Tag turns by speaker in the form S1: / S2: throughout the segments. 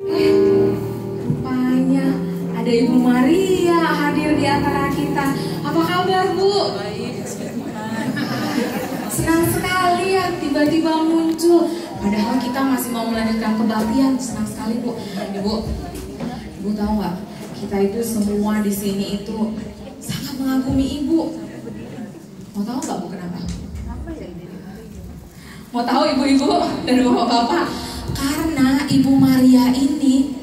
S1: Rupanya ada Ibu Maria hadir di antara kita. Apa kabar, Bu? Senang sekali ya tiba-tiba muncul. Padahal kita masih mau melanjutkan kebaktian. Senang sekali, Bu. Ibu tahu nggak? Kita itu semua di sini itu sangat mengagumi Ibu. Mau tahu nggak, Bu, kenapa? Mau tahu ibu-ibu dan bapak-bapak? Karena Ibu Maria ini,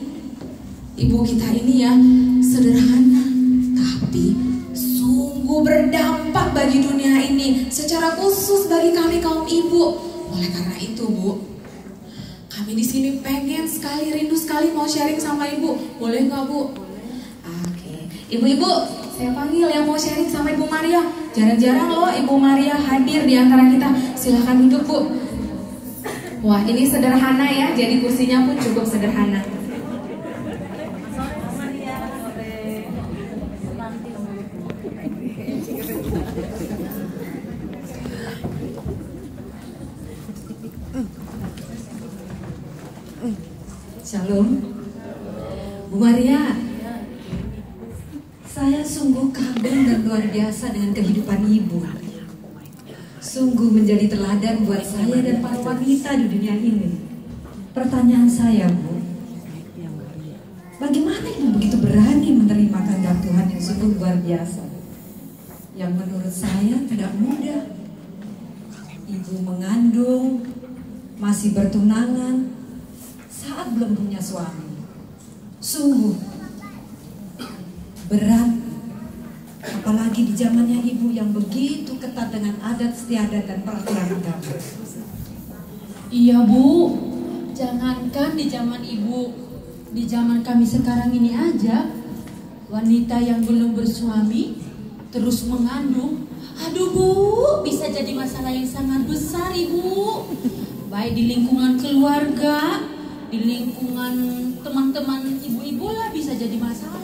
S1: ibu kita ini ya, sederhana, tapi sungguh berdampak bagi dunia ini, secara khusus bagi kami kaum ibu. Oleh karena itu, Bu, kami di sini pengen sekali, rindu sekali mau sharing sama Ibu. Boleh nggak, Bu? Oke, ibu-ibu, saya panggil yang mau sharing sama Ibu Maria. Jarang-jarang loh Ibu Maria hadir di antara kita. Silahkan duduk, Bu. Wah, ini sederhana ya, jadi kursinya pun cukup sederhana.
S2: Shalom, Bu Maria. Saya sungguh kagum dan luar biasa dengan kehidupan Ibu. Sungguh menjadi teladan buat saya dan para wanita di dunia ini. Pertanyaan saya, Bu, bagaimana Ibu begitu berani menerima kehendak Tuhan yang sungguh luar biasa, yang menurut saya tidak mudah? Ibu mengandung, masih bertunangan, saat belum punya suami. Sungguh berat, apalagi di zamannya Ibu yang begitu ketat dengan adat istiadat dan peraturan agama.
S3: Iya, Bu, jangankan di zaman Ibu, di zaman kami sekarang ini aja, wanita yang belum bersuami terus mengandung, aduh Bu, bisa jadi masalah yang sangat besar, Ibu. Baik di lingkungan keluarga, di lingkungan teman-teman ibu-ibu lah bisa jadi masalah.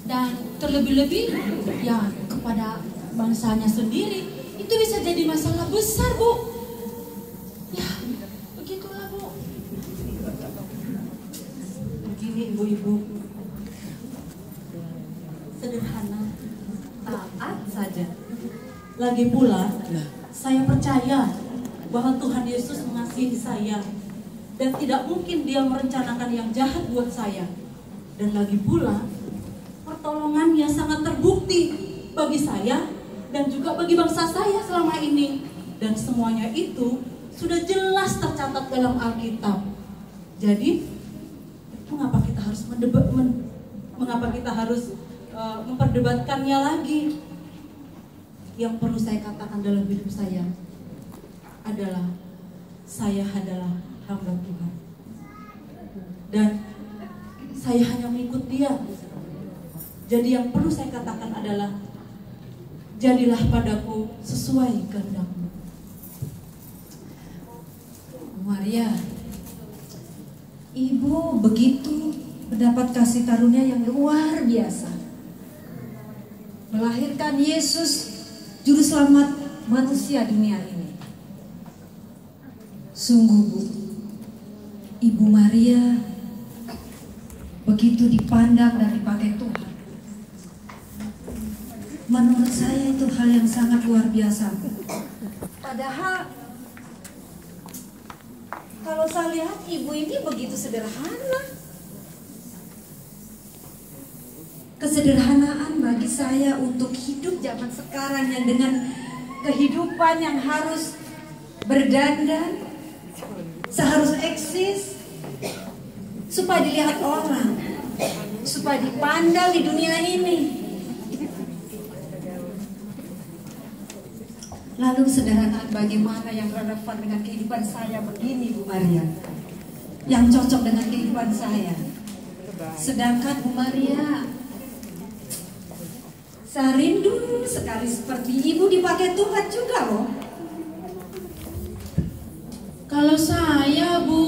S3: Dan terlebih-lebih ya kepada bangsanya sendiri itu bisa jadi masalah besar, Bu. Ya, begitulah, Bu.
S4: Begini ibu-ibu, sederhana, taat saja. Lagi pula, saya percaya bahwa Tuhan Yesus mengasihi saya dan tidak mungkin Dia merencanakan yang jahat buat saya. Dan lagi pula, pertolongannya sangat terbukti bagi saya dan juga bagi bangsa saya selama ini. Dan semuanya itu sudah jelas tercatat dalam Alkitab. Jadi, mengapa kita harus memperdebatkannya lagi? Yang perlu saya katakan dalam hidup saya adalah hamba Tuhan. Dan saya hanya mengikut Dia. Jadi yang perlu saya katakan adalah, jadilah padaku sesuai kehendak-Mu.
S2: Maria, Ibu begitu mendapat kasih karunia yang luar biasa, melahirkan Yesus, juru selamat manusia dunia ini. Sungguh, Bu, Ibu Maria begitu dipandang dan dipakai Tuhan. Menurut saya itu hal yang sangat luar biasa. Padahal kalau saya lihat Ibu ini begitu sederhana. Kesederhanaan bagi saya untuk hidup zaman sekarang yang dengan kehidupan yang harus berdandan, seharus eksis supaya dilihat orang, supaya dipandang di dunia ini. Lalu sederhanaan bagaimana yang relevan dengan kehidupan saya begini, Bu Maria, yang cocok dengan kehidupan saya. Sedangkan Bu Maria, saya rindu sekali seperti Ibu dipakai Tuhan juga loh.
S3: Kalau saya, Bu,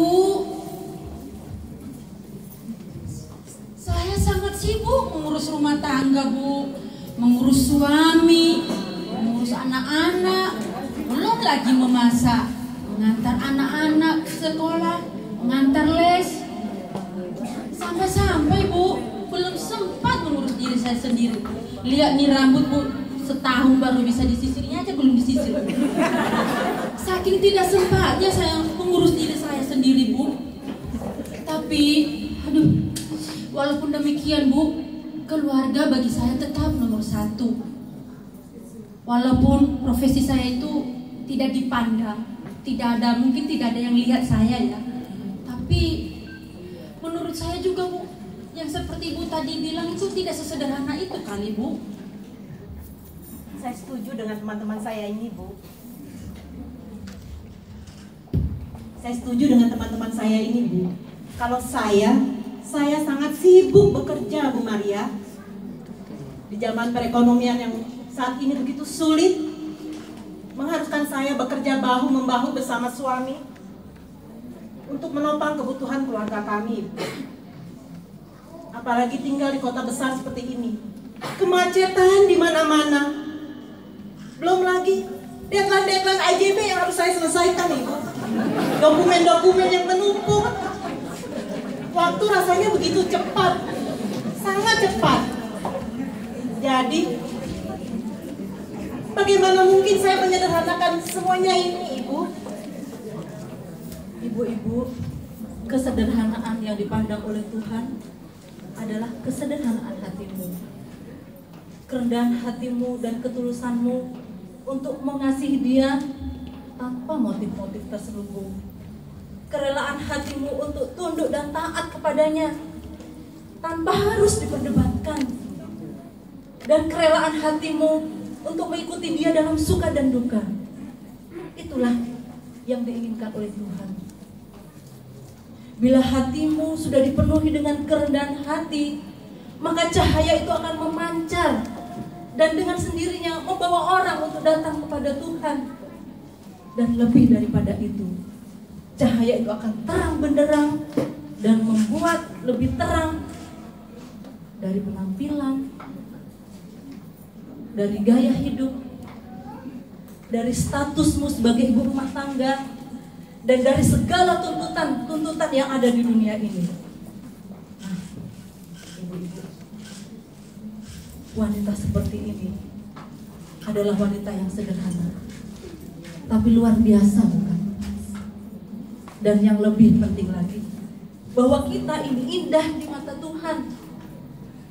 S3: saya sangat sibuk mengurus rumah tangga, Bu, mengurus suami, mengurus anak-anak, belum lagi memasak, mengantar anak-anak sekolah, mengantar les. Sampai-sampai Bu, belum sempat mengurus diri saya sendiri. Lihat nih rambut Bu, setahun baru bisa disisirnya aja belum disisir. Saking tidak sempatnya saya mengurus diri saya sendiri Bu. Tapi, aduh, walaupun demikian Bu, keluarga bagi saya tetap nomor satu. Walaupun profesi saya itu tidak dipandang, mungkin tidak ada yang lihat saya ya. Tapi menurut saya juga Bu, yang seperti Ibu tadi bilang itu tidak sesederhana itu kali Bu.
S4: Saya setuju dengan teman-teman saya ini, Bu. Saya setuju dengan teman-teman saya ini, Bu. Kalau saya sangat sibuk bekerja, Bu Maria. Di zaman perekonomian yang saat ini begitu sulit, mengharuskan saya bekerja bahu-membahu bersama suami untuk menopang kebutuhan keluarga kami. Apalagi tinggal di kota besar seperti ini. Kemacetan di mana-mana. Belum lagi deadline IJB yang harus saya selesaikan, Ibu. Dokumen-dokumen yang menumpuk. Waktu rasanya begitu cepat. Sangat cepat. Jadi, bagaimana mungkin saya menyederhanakan semuanya ini, Ibu? Ibu-ibu, kesederhanaan yang dipandang oleh Tuhan adalah kesederhanaan hatimu. Kerendahan hatimu dan ketulusanmu untuk mengasihi Dia tanpa motif-motif terselubung. Kerelaan hatimu untuk tunduk dan taat kepadanya tanpa harus diperdebatkan. Dan kerelaan hatimu untuk mengikuti Dia dalam suka dan duka. Itulah yang diinginkan oleh Tuhan. Bila hatimu sudah dipenuhi dengan kerendahan hati, maka cahaya itu akan memancar dan dengan sendirinya membawa orang untuk datang kepada Tuhan. Dan lebih daripada itu, cahaya itu akan terang benderang dan membuat lebih terang dari penampilan, dari gaya hidup, dari statusmu sebagai ibu rumah tangga, dan dari segala tuntutan yang ada di dunia ini. Nah, ibu-ibu, wanita seperti ini adalah wanita yang sederhana, tapi luar biasa, bukan? Dan yang lebih penting lagi, bahwa kita ini indah di mata Tuhan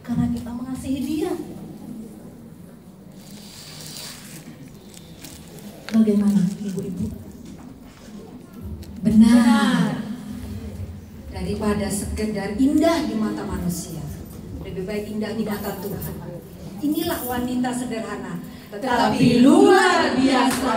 S4: karena kita mengasihi Dia. Bagaimana, ibu-ibu?
S2: Benar. Daripada sekedar indah di mata manusia, lebih baik indah di mata Tuhan. Inilah wanita sederhana, tetapi luar biasa.